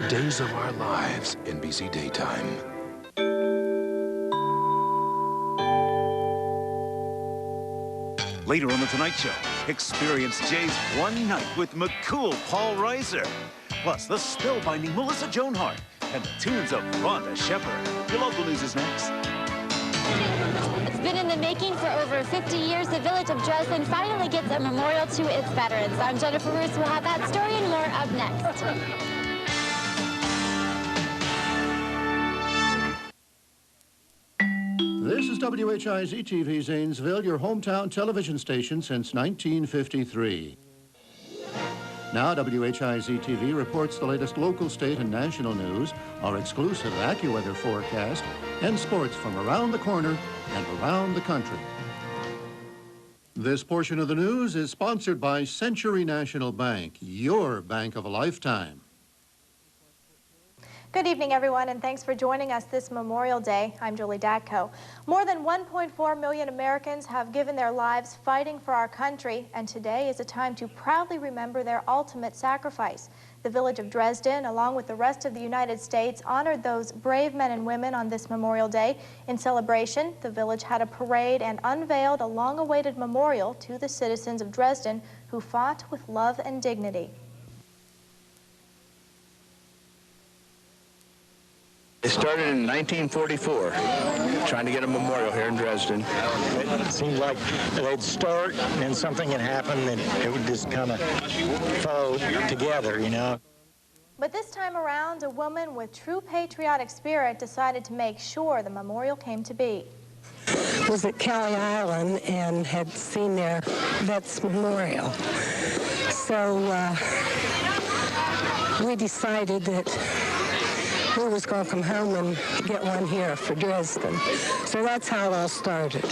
Days of Our Lives, NBC Daytime. Later on The Tonight Show, experience Jay's one night with McCool Paul Reiser. Plus, the spellbinding Melissa Joan Hart and the tunes of Rhonda Shepherd. Your local news is next. It's been in the making for over 50 years. The village of Dresden finally gets a memorial to its veterans. I'm Jennifer Roos. We'll have that story and more up next. This is WHIZ-TV Zanesville, your hometown television station since 1953. Now WHIZ-TV reports the latest local, state, and national news, our exclusive AccuWeather forecast, and sports from around the corner and around the country. This portion of the news is sponsored by Century National Bank, your bank of a lifetime. Good evening, everyone, and thanks for joining us this Memorial Day. I'm Julie Datko. More than 1.4 million Americans have given their lives fighting for our country, and today is a time to proudly remember their ultimate sacrifice. The village of Dresden, along with the rest of the United States, honored those brave men and women on this Memorial Day. In celebration, the village had a parade and unveiled a long-awaited memorial to the citizens of Dresden who fought with love and dignity. It started in 1944, trying to get a memorial here in Dresden. It seemed like they'd start and then something had happened and it would just kind of flow together, you know. But this time around, a woman with true patriotic spirit decided to make sure the memorial came to be. Was at Kelly Island and had seen their Vets Memorial. So we decided that we was going to come home and get one here for Dresden. So that's how it all started.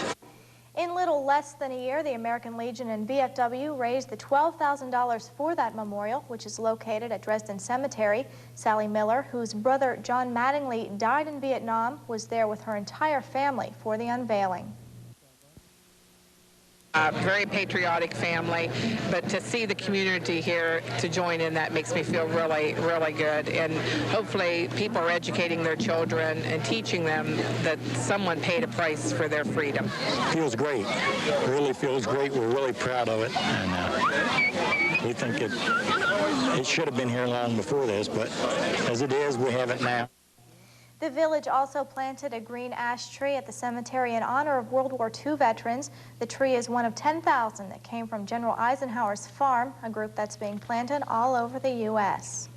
In little less than a year, the American Legion and VFW raised the $12,000 for that memorial, which is located at Dresden Cemetery. Sally Miller, whose brother John Mattingly died in Vietnam, was there with her entire family for the unveiling. Very patriotic family, but to see the community here to join in, that makes me feel really, really good. And hopefully people are educating their children and teaching them that someone paid a price for their freedom. Feels great. It really feels great. We're really proud of it. And we think it should have been here long before this, but as it is, we have it now. The village also planted a green ash tree at the cemetery in honor of World War II veterans. The tree is one of 10,000 that came from General Eisenhower's farm, a group that's being planted all over the U.S.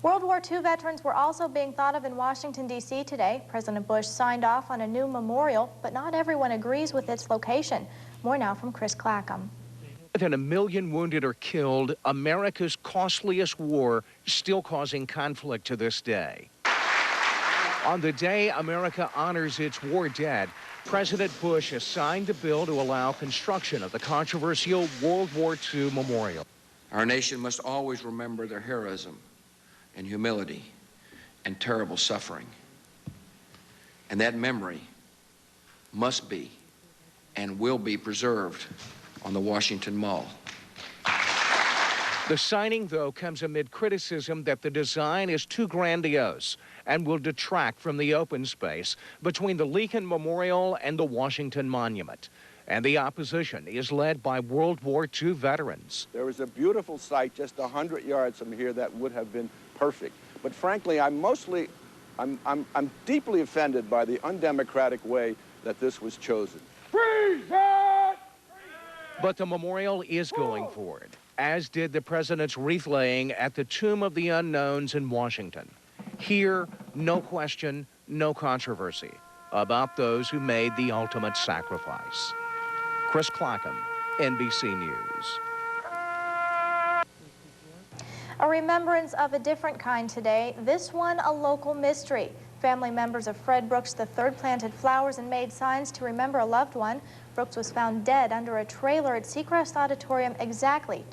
World War II veterans were also being thought of in Washington, D.C. today. President Bush signed off on a new memorial, but not everyone agrees with its location. More now from Chris Clackham. More than 1 million wounded or killed, America's costliest war still causing conflict to this day. On the day America honors its war dead, President Bush signed a bill to allow construction of the controversial World War II memorial. Our nation must always remember their heroism and humility and terrible suffering. And that memory must be and will be preserved on the Washington Mall. The signing, though, comes amid criticism that the design is too grandiose and will detract from the open space between the Lincoln Memorial and the Washington Monument. And the opposition is led by World War II veterans. There was a beautiful site just 100 yards from here that would have been perfect. But frankly, I'm deeply offended by the undemocratic way that this was chosen. Freeze it! But the memorial is going forward, as did the president's wreath laying at the Tomb of the Unknowns in Washington. Here, no question, no controversy about those who made the ultimate sacrifice. Chris Clackham, NBC News. A remembrance of a different kind today, this one a local mystery. Family members of Fred Brooks III planted flowers and made signs to remember a loved one. Brooks was found dead under a trailer at Seacrest Auditorium exactly